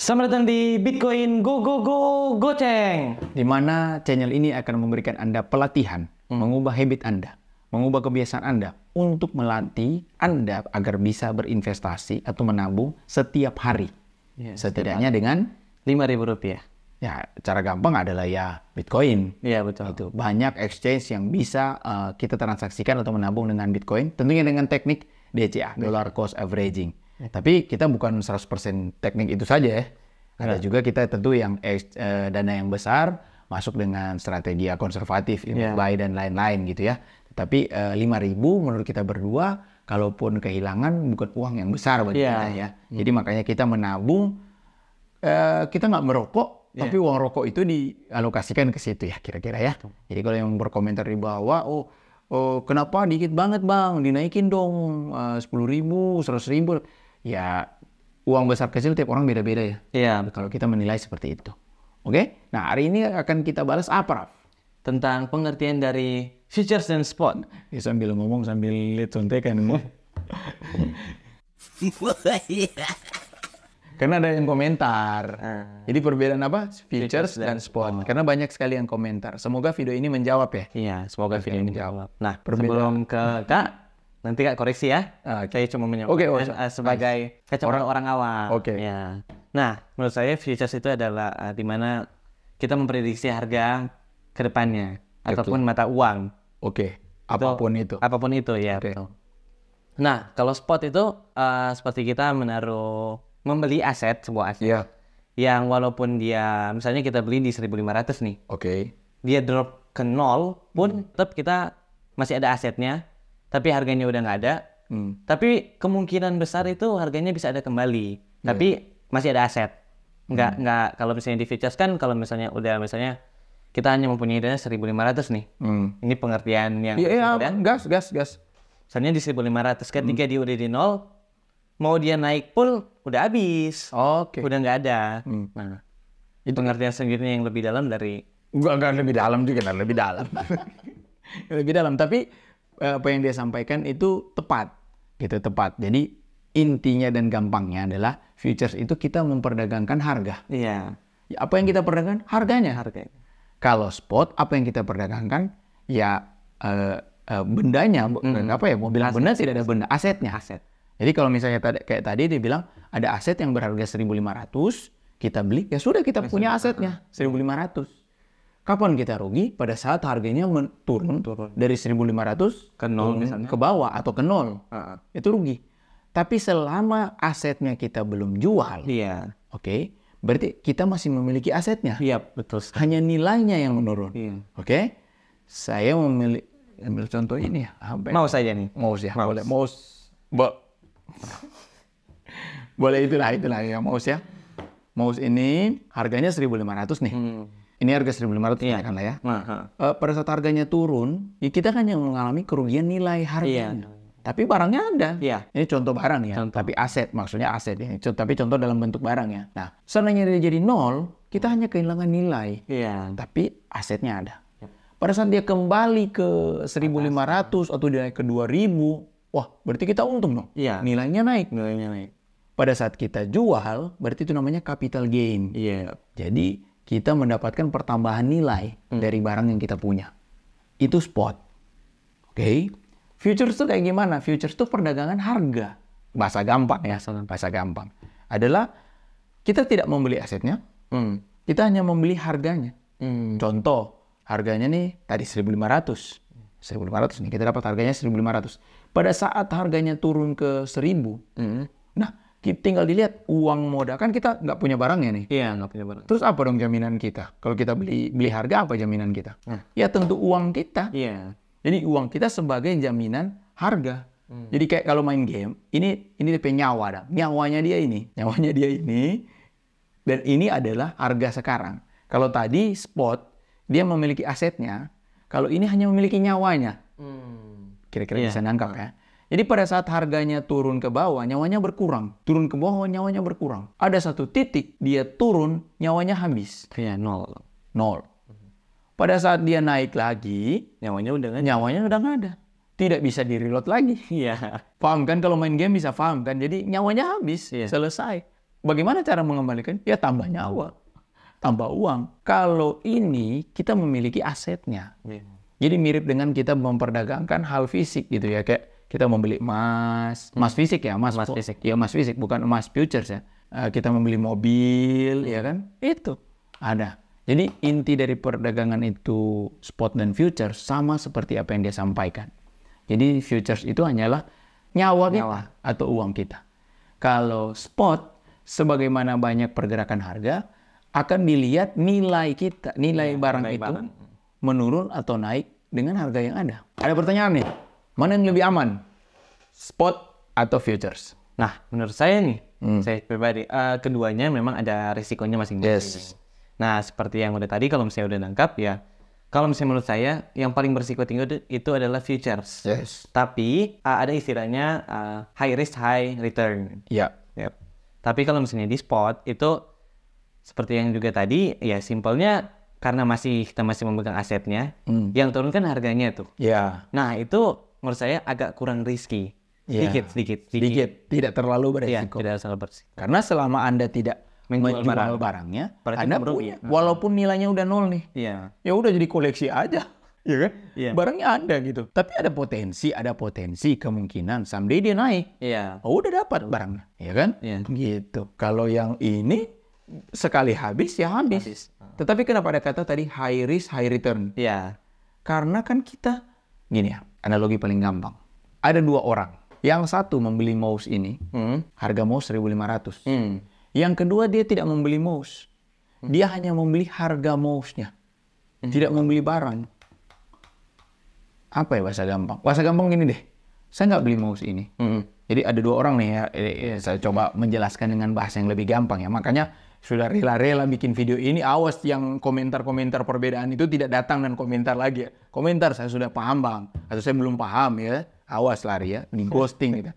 Selamat datang di Bitcoin Go Go Go Goceng. Di mana channel ini akan memberikan Anda pelatihan, mengubah habit Anda, mengubah kebiasaan Anda untuk melatih Anda agar bisa berinvestasi atau menabung setiap hari. Ya, setidaknya dengan Rp5.000. ya cara gampang adalah ya Bitcoin. Iya betul. Itu banyak exchange yang bisa kita transaksikan atau menabung dengan Bitcoin, tentunya dengan teknik DCA, Dollar Cost Averaging. Tapi kita bukan 100% teknik itu saja ya. Ada juga kita tentu yang dana yang besar masuk dengan strategi konservatif, buy dan lain-lain gitu ya. Tapi 5.000 menurut kita berdua, kalaupun kehilangan bukan uang yang besar bagi kita ya. Jadi makanya kita menabung, kita nggak merokok, tapi uang rokok itu dialokasikan ke situ ya kira-kira ya. Jadi kalau yang berkomentar di bawah, oh kenapa dikit banget bang, dinaikin dong 10.000, 100.000. Ya uang besar kecil tiap orang beda-beda ya. Iya. Kalau kita menilai seperti itu. Oke? Nah hari ini akan kita balas apa, Raf? Tentang pengertian dari futures dan spot. Ya, sambil ngomong sambil lihat contekan. Karena ada yang komentar. Jadi perbedaan apa? Futures dan spot. Karena banyak sekali yang komentar. Semoga video ini menjawab ya. Iya, semoga video ini menjawab. Nah, Perbedaan. sebelum ke Kak, nanti Kak koreksi ya. Saya cuma menyampaikan sebagai kacamata orang awam. Oke. Ya. Nah, menurut saya futures itu adalah di mana kita memprediksi harga ke depannya ataupun mata uang. Oke. Apapun itu. Apapun itu ya. Oke. Betul. Nah, kalau spot itu seperti kita membeli aset, sebuah aset. Iya. Yang walaupun dia misalnya kita beli di 1.500 nih. Oke. Dia drop ke 0 pun tetap kita masih ada asetnya, tapi harganya udah nggak ada. Tapi kemungkinan besar itu harganya bisa ada kembali, tapi masih ada aset. Nggak kalau misalnya di futures kan kalau misalnya kita hanya mempunyai dana 1.500 nih. Ini pengertian yang gas. misalnya di 1.500 ketika dia udah di 0, mau dia naik pun udah habis. Oke. Udah nggak ada. Nah, itu pengertian sendiri yang lebih dalam dari Enggak lebih dalam juga, lebih dalam. Lebih dalam, tapi apa yang dia sampaikan itu tepat. Gitu, tepat. Jadi intinya dan gampangnya adalah futures itu kita memperdagangkan harga. Iya. Ya, apa yang kita perdagangkan? Harganya. Kalau spot, apa yang kita perdagangkan? Ya bendanya. Apa ya? Mau bilang benda tidak ada benda. Asetnya. Aset. Jadi kalau misalnya kayak tadi dia bilang ada aset yang berharga 1.500, kita beli, ya sudah kita punya asetnya 1.500. Kapan kita rugi? Pada saat harganya turun dari 1.500 ke 0 misalnya, ke bawah atau ke 0. Itu rugi. Tapi selama asetnya kita belum jual, oke, berarti kita masih memiliki asetnya. Iya, betul. Hanya nilainya yang menurun. Oke. Saya ambil contoh ini ya. Mouse aja nih. Mouse ya. Boleh mouse. Boleh itulah ya mouse ya. Mouse ini harganya 1.500 nih. Ini harga 1.500 kan lah ya. Pada saat harganya turun, ya kita kan yang mengalami kerugian nilai harganya. Tapi barangnya ada. Ini contoh barang ya. Tapi aset, maksudnya aset ya. Tapi contoh dalam bentuk barang ya. Nah, seandainya dia jadi 0, kita hanya kehilangan nilai. Tapi asetnya ada. Pada saat dia kembali ke 1.500 atau dia naik ke 2.000, wah, berarti kita untung dong. Nilainya naik. Pada saat kita jual, berarti itu namanya capital gain. Jadi kita mendapatkan pertambahan nilai dari barang yang kita punya. Itu spot. Oke. Futures itu kayak gimana? Futures itu perdagangan harga. Bahasa gampang ya. Bahasa gampang. Adalah kita tidak membeli asetnya. Kita hanya membeli harganya. Contoh, harganya nih tadi 1.500. 1.500 nih. Kita dapat harganya 1.500. Pada saat harganya turun ke 1.000. Nah, tinggal dilihat uang modal, kan kita nggak punya barangnya nih. Nggak punya barang. Terus apa dong jaminan kita? Kalau kita beli harga, apa jaminan kita? Ya tentu uang kita. Jadi uang kita sebagai jaminan harga. Jadi kayak kalau main game, ini DP nyawa dah. Nyawanya dia ini. Dan ini adalah harga sekarang. Kalau tadi spot, dia memiliki asetnya. Kalau ini hanya memiliki nyawanya. Kira-kira bisa nangkap ya. Jadi pada saat harganya turun ke bawah, nyawanya berkurang. Turun ke bawah, nyawanya berkurang. Ada satu titik, dia turun, nyawanya habis. 0. Pada saat dia naik lagi, nyawanya udah nggak ada. Tidak bisa di-reload lagi. Paham kan? Kalau main game bisa paham kan? Jadi nyawanya habis, selesai. Bagaimana cara mengembalikan? Ya tambah nyawa, tambah uang. Kalau ini kita memiliki asetnya. Jadi mirip dengan kita memperdagangkan hal fisik gitu ya. Kayak kita membeli emas fisik ya, emas fisik. Ya emas fisik, bukan emas futures ya. Kita membeli mobil, ya kan? Itu ada. Jadi inti dari perdagangan itu spot dan futures sama seperti apa yang dia sampaikan. Jadi futures itu hanyalah nyawa kita atau uang kita. Kalau spot, sebagaimana banyak pergerakan harga, akan dilihat nilai kita, nilai barang itu menurun atau naik dengan harga yang ada. Ada pertanyaan nih, mana yang lebih aman? Spot atau futures? Nah, menurut saya nih, saya pribadi, keduanya memang ada risikonya masing-masing. Nah, seperti yang udah tadi, kalau misalnya udah nangkap ya, kalau misalnya menurut saya, yang paling berisiko tinggi itu adalah futures. Tapi ada istilahnya high risk, high return. Tapi kalau misalnya di spot, itu seperti yang juga tadi, ya simpelnya karena kita masih memegang asetnya, yang turun kan harganya tuh. Nah, itu menurut saya agak kurang risky. Sedikit. Tidak terlalu beresiko. Tidak terlalu beresiko. Karena selama Anda tidak menjual barangnya, Anda punya, walaupun nilainya udah nol nih. Ya udah jadi koleksi aja. Ya kan? Barangnya ada gitu. Tapi ada potensi kemungkinan someday dia naik. Oh, udah dapat barangnya. Ya kan? Gitu. Kalau yang ini sekali habis ya habis. Tetapi kenapa ada kata tadi high risk, high return? Karena kan kita, gini ya, analogi paling gampang. Ada dua orang. Yang satu membeli mouse ini, harga mouse 1.500. Yang kedua dia tidak membeli mouse. Dia hanya membeli harga mouse-nya. Tidak membeli barang. Apa ya bahasa gampang? Bahasa gampang gini deh. Saya nggak beli mouse ini. Jadi ada dua orang nih ya. Saya coba menjelaskan dengan bahasa yang lebih gampang ya. Makanya sudah rela-rela bikin video ini. Awas yang komentar-komentar perbedaan itu tidak datang dan komentar lagi ya. Komentar saya sudah paham bang. Atau saya belum paham ya. Awas lari ya. Di ghosting gitu.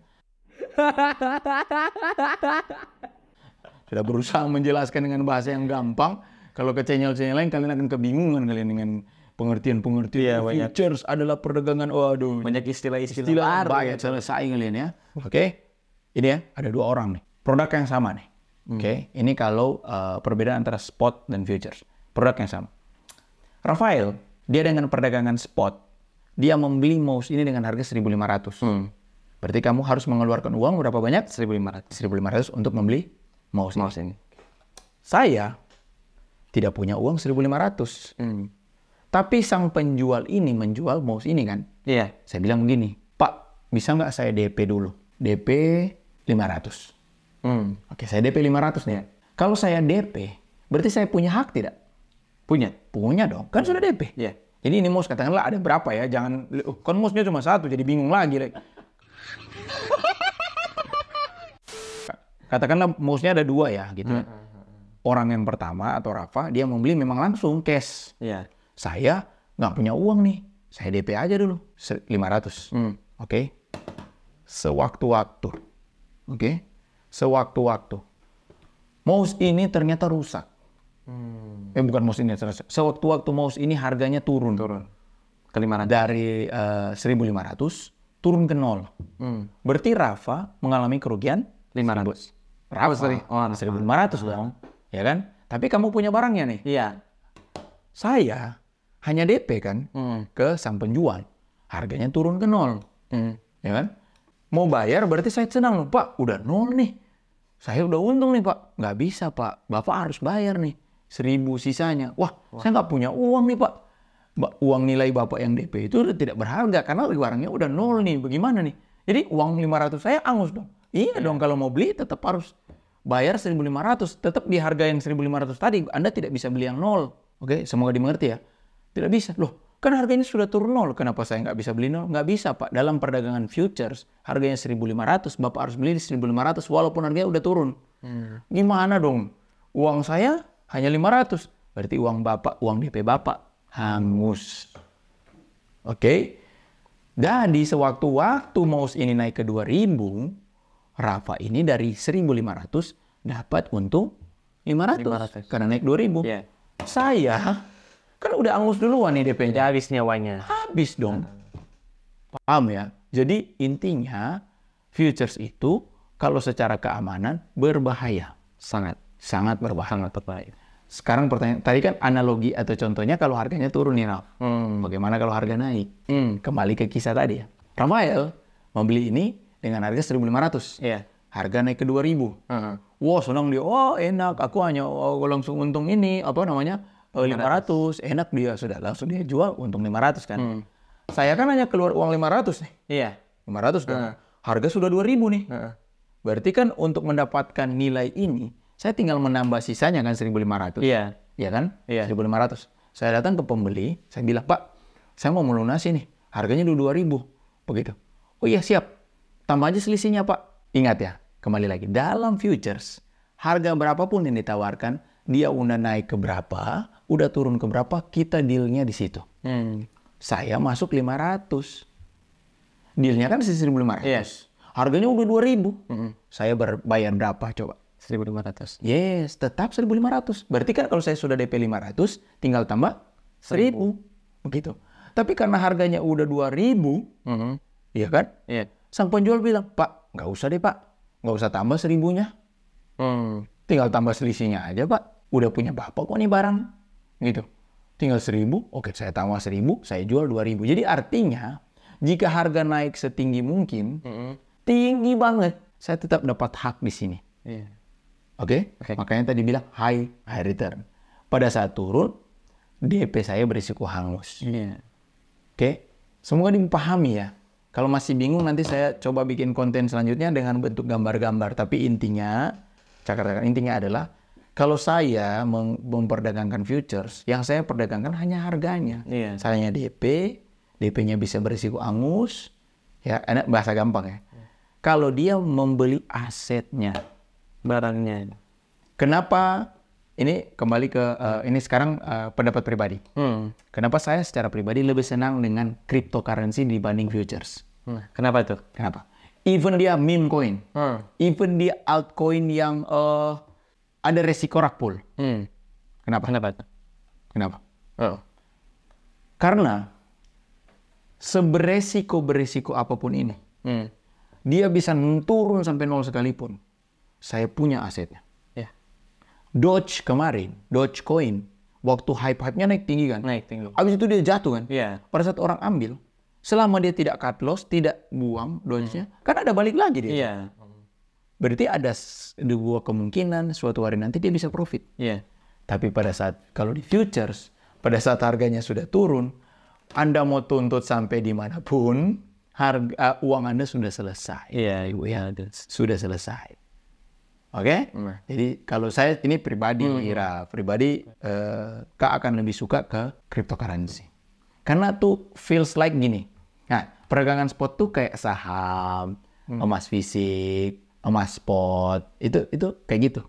Sudah berusaha menjelaskan dengan bahasa yang gampang. Kalau ke channel-channel lain kalian akan kebingungan kalian dengan pengertian-pengertian. Futures adalah perdagangan. Waduh. Banyak istilah-istilah baru. Selesai kalian ya. Oke. Ini ya, ada dua orang nih. Produk yang sama nih. Oke. Ini kalau perbedaan antara spot dan futures. Produk yang sama. Rafael, dia dengan perdagangan spot, dia membeli mouse ini dengan harga 1.500. Berarti kamu harus mengeluarkan uang berapa banyak? 1.500 untuk membeli mouse ini. Saya tidak punya uang 1.500. Tapi sang penjual ini menjual mouse ini kan. Saya bilang begini, Pak, bisa nggak saya DP dulu? DP 500. Oke, saya DP 500 nih. Kalau saya DP, berarti saya punya hak tidak? Punya dong. Kan sudah DP. Jadi ini mouse katakanlah ada berapa ya? Jangan, kan mouse-nya cuma satu, jadi bingung lagi. Katakanlah mouse-nya ada dua ya, gitu. Orang yang pertama atau Rafa, dia membeli memang langsung cash. Saya nggak punya uang nih, saya DP aja dulu 500. Oke. Sewaktu-waktu, sewaktu-waktu, mouse ini ternyata rusak. Bukan mouse ini, sewaktu-waktu mouse ini harganya turun ke 500. Dari 1.500 turun ke 0. Berarti Rafa mengalami kerugian 500. Rafa 1.500 dong, ya kan? Tapi kamu punya barangnya nih. Saya hanya DP kan ke sang penjual, harganya turun ke 0, ya kan? Mau bayar berarti saya senang loh, Pak, udah 0 nih. Saya udah untung nih, Pak. Nggak bisa, Pak. Bapak harus bayar nih. 1.000 sisanya. Wah, saya nggak punya uang nih, Pak. Uang nilai Bapak yang DP itu udah tidak berharga karena barangnya udah 0 nih. Bagaimana nih? Jadi uang 500 saya angus dong. Iya dong, kalau mau beli tetap harus bayar 1.500. Tetap di harga yang 1.500 tadi. Anda tidak bisa beli yang 0. Oke, semoga dimengerti ya. Tidak bisa. Loh, kan harganya sudah turun 0. Kenapa saya nggak bisa beli 0? Nggak bisa, Pak. Dalam perdagangan futures, harganya 1.500. Bapak harus beli di 1.500 walaupun harganya udah turun. Gimana dong? Uang saya hanya 500. Berarti uang Bapak, uang DP Bapak hangus. Oke? Jadi sewaktu-waktu mouse ini naik ke 2.000, Rafa ini dari 1.500 dapat untung 500. Karena naik 2.000. Saya kan udah angus duluan nih DP-nya. Habis nyawanya. Habis dong. Paham ya? Jadi intinya futures itu kalau secara keamanan berbahaya. Sangat berbahaya. Sangat berbahaya. Sekarang pertanyaan, tadi kan analogi atau contohnya kalau harganya turun nih, Ralf. Bagaimana kalau harga naik? Kembali ke kisah tadi ya. Rafael membeli ini dengan harga 1.500. Iya. Harga naik ke 2.000. Wah, senang dia. Oh, enak. Aku hanya langsung untung ini, 500. Enak dia. Sudah langsung dia jual untung 500 kan. Saya kan hanya keluar uang 500 nih. Iya. 500 dong. Harga sudah 2.000 nih. Berarti kan untuk mendapatkan nilai ini, saya tinggal menambah sisanya kan 1.500. Iya. Iya kan? Iya. 1.500. Saya datang ke pembeli, saya bilang, "Pak, saya mau melunasi nih. Harganya dulu 2.000." Begitu. "Oh iya, siap. Tambah aja selisihnya, Pak." Ingat ya, kembali lagi. Dalam futures, harga berapapun yang ditawarkan, dia udah naik ke berapa, udah turun ke berapa, kita dealnya di situ. Saya masuk 500. Dealnya kan 1.500. Yes. Harganya udah 2.000. Saya bayar berapa coba? 1.500. Yes, tetap 1.500. Berarti kan kalau saya sudah DP 500, tinggal tambah 1.000. Begitu. Tapi karena harganya udah 2.000, iya kan? Iya. Sang penjual bilang, "Pak, nggak usah deh, Pak. Nggak usah tambah 1.000-nya. Tinggal tambah selisihnya aja, Pak. Udah punya Bapak kok nih barang." Gitu. Tinggal 1.000, oke, saya tambah 1.000, saya jual 2.000. Jadi artinya, jika harga naik setinggi mungkin, tinggi banget, saya tetap dapat hak di sini. Iya. Oke? Makanya tadi bilang high return. Pada saat turun, DP saya berisiko hangus. Iya. Oke? Semoga dipahami ya. Kalau masih bingung, nanti saya coba bikin konten selanjutnya dengan bentuk gambar-gambar. Tapi intinya adalah, kalau saya memperdagangkan futures, yang saya perdagangkan hanya harganya. Iya. Saya hanya DP-nya bisa berisiko hangus. Ya, enak bahasa gampang ya. Kalau dia membeli asetnya, Barangnya. kenapa? Ini kembali ke ini sekarang pendapat pribadi. Kenapa saya secara pribadi lebih senang dengan cryptocurrency dibanding futures? Kenapa tuh? Kenapa? Even dia meme coin, even dia altcoin yang ada resiko rug pull. Kenapa? Kenapa? Karena seberesiko apapun ini, dia bisa turun sampai 0 sekalipun. Saya punya asetnya. Dogecoin, waktu hype-hype-nya naik tinggi kan? Naik tinggi. Habis itu dia jatuh kan? Iya. Pada saat orang ambil, selama dia tidak cut loss, tidak buang Doge-nya, kan ada balik lagi dia. Iya. Berarti ada dua kemungkinan suatu hari nanti dia bisa profit. Iya. Tapi pada saat, kalau di futures, pada saat harganya sudah turun, Anda mau tuntut sampai dimanapun, uang Anda sudah selesai. Iya. Sudah selesai. Oke? Jadi kalau saya ini pribadi, Kak akan lebih suka ke cryptocurrency. Karena tuh feels like gini. Nah, perdagangan spot tuh kayak saham, emas fisik, emas spot, itu kayak gitu.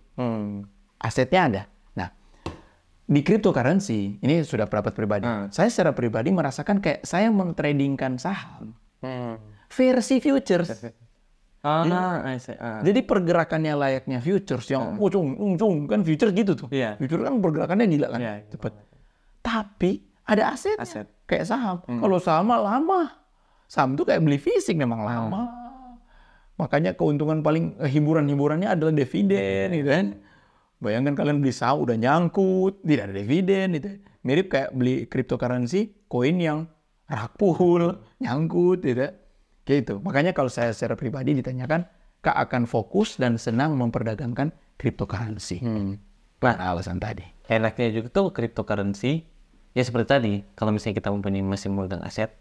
Asetnya ada. Nah, di cryptocurrency, ini sudah pendapat pribadi. Saya secara pribadi merasakan kayak saya mentradingkan saham versi futures. Jadi pergerakannya layaknya futures yang ujung kan futures gitu tuh. Futures kan pergerakannya gila kan, cepat. Tapi ada asetnya. Kayak saham. Kalau saham lama. Saham tuh kayak beli fisik memang lama. Makanya keuntungan paling hiburannya adalah dividen gitu kan. Bayangkan kalian beli saham udah nyangkut, tidak ada dividen gitu. Mirip kayak beli cryptocurrency, koin yang rug pull, nyangkut gitu. Gitu. Makanya kalau saya secara pribadi ditanyakan, Kak akan fokus dan senang memperdagangkan cryptocurrency. Nah, alasan tadi. Enaknya juga tuh cryptocurrency, ya seperti tadi, kalau misalnya kita mempunyai masih memegang aset,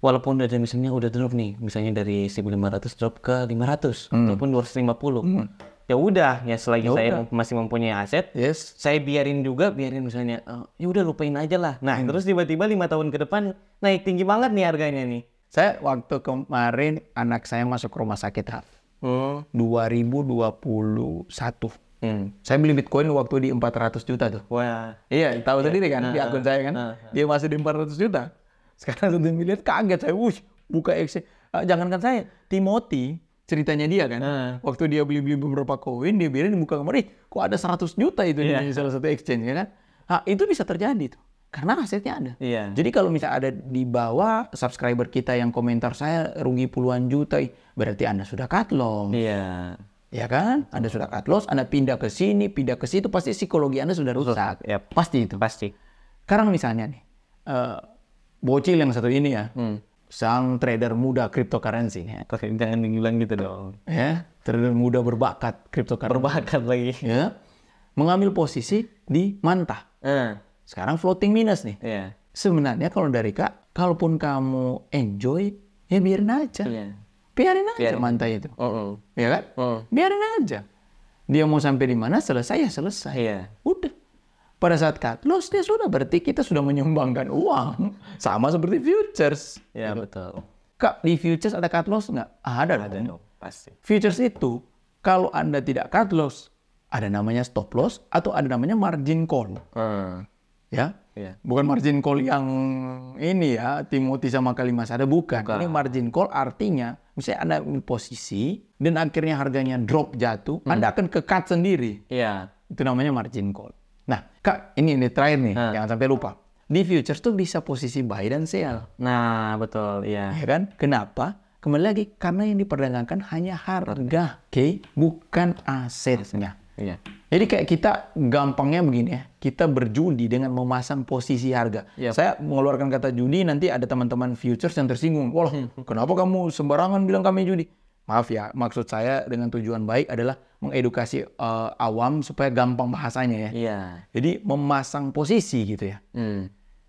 walaupun udah misalnya udah drop nih, misalnya dari 1.500 drop ke 500, ataupun 250. Ya udah, ya selagi saya masih mempunyai aset, saya biarin misalnya, ya udah lupain aja lah. Nah, terus tiba-tiba 5 tahun ke depan naik tinggi banget nih harganya nih. Saya waktu kemarin anak saya masuk rumah sakit 2021. Saya beli Bitcoin waktu di 400 juta tuh. Wah. Iya, tahu sendiri kan di akun saya kan. Dia masih di 400 juta. Sekarang sudah melihat kaget saya. Buka exchange. Jangankan saya, Timothy ceritanya dia kan. Waktu dia beli beberapa koin, dia bilang di muka kamar, kok ada 100 juta itu di salah satu exchange ya kan. Nah, itu bisa terjadi tuh. Karena asetnya ada. Jadi kalau misalnya ada di bawah subscriber kita yang komentar saya rugi puluhan juta, berarti Anda sudah cut loss. Ya kan? Anda sudah cut loss, Anda pindah ke sini, pindah ke situ, pasti psikologi Anda sudah rusak. Yep. Pasti itu. Pasti. Sekarang misalnya nih, bocil yang satu ini ya, sang trader muda cryptocurrency. Ya. Jangan dibilang gitu dong. Ya, trader muda berbakat cryptocurrency. Berbakat lagi. Ya, mengambil posisi di Manta. Sekarang floating minus nih. Iya. Sebenarnya kalau dari Kak, kalaupun kamu enjoy, ya biarin aja. Iya. Biarin aja Manta itu. Ya kan? Biarin aja. Dia mau sampai di mana, selesai ya selesai. Iya. Udah. Pada saat cut loss, dia sudah berarti kita sudah menyumbangkan uang. Sama seperti futures. Ya, betul. Kak, di futures ada cut loss nggak? Ada dong. Pasti. Futures itu, kalau Anda tidak cut loss, ada namanya stop loss atau ada namanya margin call. Ya, bukan margin call yang ini ya, Timothy sama Kalimas ada, bukan. Ini margin call artinya, misalnya Anda ambil posisi dan akhirnya harganya drop jatuh, Anda akan ke-cut sendiri. Iya. Itu namanya margin call. Nah, Kak, ini terakhir nih, jangan sampai lupa. Di futures tuh bisa posisi buy dan sell. Nah, betul, iya. Ya kan? Kenapa? Kembali lagi, karena yang diperdagangkan hanya harga, oke? Bukan asetnya. Iya. Jadi kayak kita gampangnya begini ya, kita berjudi dengan memasang posisi harga. Yep. Saya mengeluarkan kata judi, nanti ada teman-teman futures yang tersinggung. Wah, kenapa kamu sembarangan bilang kami judi? Maaf ya, maksud saya dengan tujuan baik adalah mengedukasi awam supaya gampang bahasanya ya. Iya. Jadi memasang posisi gitu ya.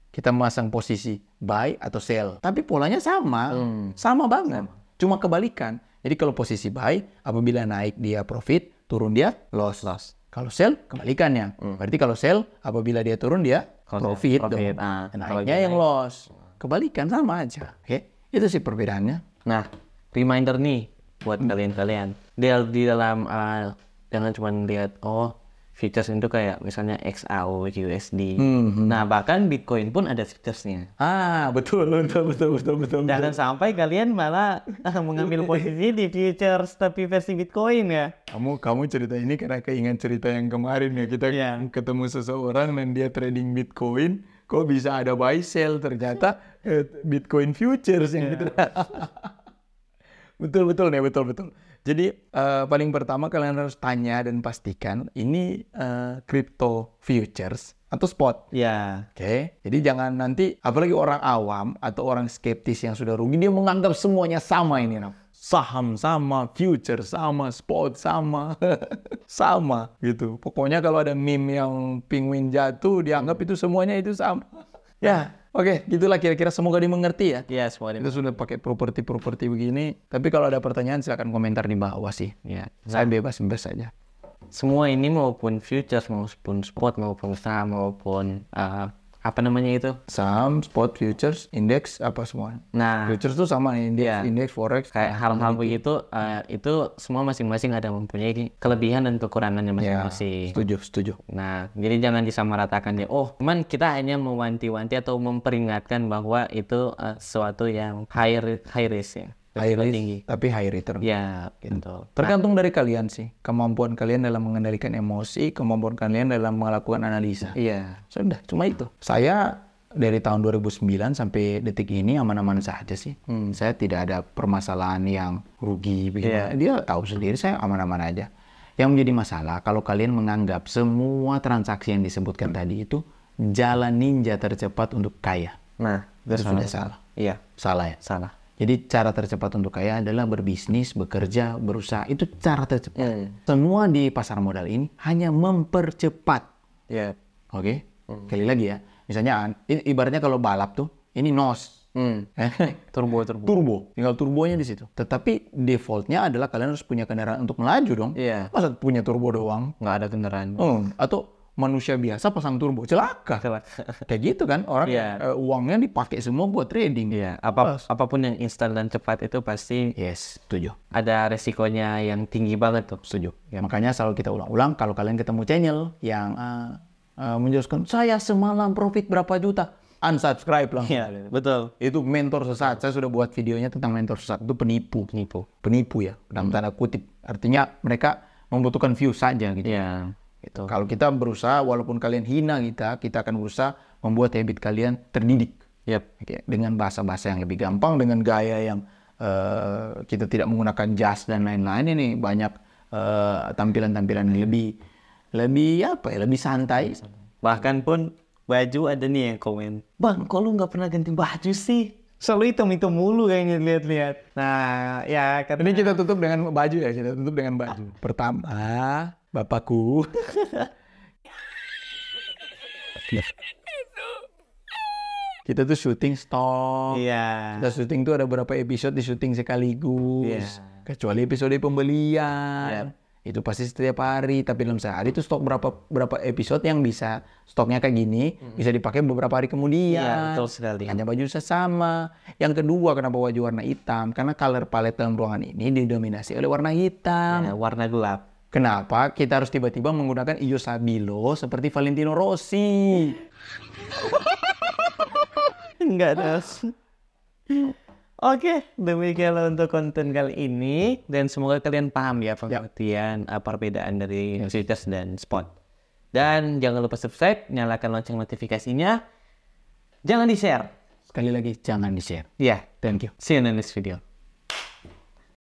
Kita memasang posisi buy atau sell. Tapi polanya sama, sama banget. Cuma kebalikan. Jadi kalau posisi buy, apabila naik dia profit, turun dia loss. Kalau sell, kebalikannya. Berarti kalau sell, apabila dia turun dia profit. Dong. Naiknya yang loss. Kebalikan sama aja. Oke, itu sih perbedaannya. Nah, reminder nih buat kalian-kalian. Di dalam jangan cuma lihat futures itu kayak misalnya XAU, USD. Nah, bahkan Bitcoin pun ada futuresnya. Betul. Jangan sampai kalian malah mengambil posisi di futures tapi versi Bitcoin ya. Kamu cerita ini karena keingat cerita yang kemarin ya. Kita ketemu seseorang dan dia trading Bitcoin. Kok bisa ada buy sell? Ternyata Bitcoin futures yang gitu. Betul. Jadi paling pertama kalian harus tanya dan pastikan ini crypto futures atau spot. Ya. Oke. Jadi jangan nanti, apalagi orang awam atau orang skeptis yang sudah rugi, dia menganggap semuanya sama ini. Saham sama, future sama, spot sama, sama gitu. Pokoknya kalau ada meme yang penguin jatuh, dianggap itu semuanya itu sama. Ya. Oke, gitulah kira-kira, semoga dimengerti ya. Iya, semoga dimengerti. Kita sudah pakai properti begini. Tapi kalau ada pertanyaan silakan komentar di bawah sih. Ya. Saya bebas saja. Semua ini maupun futures, maupun spot, maupun saham, maupun apa namanya itu? Saham, spot, futures, indeks, apa semua. Nah, futures tuh sama nih, indeks, forex. Kayak hal-hal begitu, itu semua masing-masing ada mempunyai kelebihan dan kekurangannya masing-masing. Ya, setuju. Nah, jadi jangan disamaratakan ya. Cuman kita hanya mewanti-wanti atau memperingatkan bahwa itu sesuatu yang high risk ya. High risk, tinggi. tapi high return. Ya, gitu. Tergantung dari kalian sih. Kemampuan kalian dalam mengendalikan emosi, kemampuan kalian dalam melakukan analisa. Iya. Sudah, cuma itu. Saya dari tahun 2009 sampai detik ini aman-aman saja sih. Saya tidak ada permasalahan yang rugi. Dia tahu sendiri, saya aman-aman aja. Yang menjadi masalah, kalau kalian menganggap semua transaksi yang disebutkan tadi itu jalan ninja tercepat untuk kaya. Nah, itu sudah salah. Iya. Salah ya? Salah. Jadi cara tercepat untuk kaya adalah berbisnis, bekerja, berusaha. Itu cara tercepat. Semua di pasar modal ini hanya mempercepat. Iya. Oke? Sekali lagi ya. Misalnya, ibaratnya kalau balap tuh, ini NOS. Turbo. Tinggal turbonya di situ. Tetapi defaultnya adalah kalian harus punya kendaraan untuk melaju dong. Iya. Masa punya turbo doang? Nggak ada kendaraan. Atau manusia biasa pasang turbo, celaka. Kayak gitu kan, orang uangnya dipakai semua buat trading. Iya, apapun yang instan dan cepat itu pasti setuju. Ada resikonya yang tinggi banget tuh. Setuju. Ya, makanya selalu kita ulang-ulang kalau kalian ketemu channel yang menjelaskan saya semalam profit berapa juta, unsubscribe lah. Iya, betul. Itu mentor sesat. Saya sudah buat videonya tentang mentor sesat. Itu penipu ya, dalam tanda kutip. Artinya mereka membutuhkan view saja gitu. Iya. Gitu. Kalau kita berusaha, walaupun kalian hina kita akan berusaha membuat habit kalian terdidik. Dengan bahasa-bahasa yang lebih gampang, dengan gaya yang kita tidak menggunakan jas dan lain-lain. Ini banyak tampilan-tampilan yang lebih apa ya, lebih santai. Bahkan pun baju ada nih yang komen, "Bang, kok lu nggak pernah ganti baju sih? Selalu hitam-hitam mulu kayaknya lihat-lihat." Nah, ya karena Ini kita tutup dengan baju ya, kita tutup dengan baju. Pertama, bapakku. Kita tuh syuting stop. Iya. Kita syuting tuh ada berapa episode di syuting sekaligus. Iya. Kecuali episode pembelian. Iya. Itu pasti setiap hari. Tapi dalam sehari itu stok berapa episode yang bisa stoknya kayak gini. Bisa dipakai beberapa hari kemudian. Iya, betul sekali. Hanya baju sama. Yang kedua, kenapa baju warna hitam? Karena color palette dalam ruangan ini didominasi oleh warna hitam. Ya, warna gelap. Kenapa kita harus tiba-tiba menggunakan hijau stabilo seperti Valentino Rossi? Enggak, Das. Oke, demikianlah untuk konten kali ini. Dan semoga kalian paham ya pengertian perbedaan dari Sweaters dan Spot. Dan jangan lupa subscribe, nyalakan lonceng notifikasinya. Jangan di-share. Sekali lagi, jangan di-share. Ya, Thank you. see you in the next video.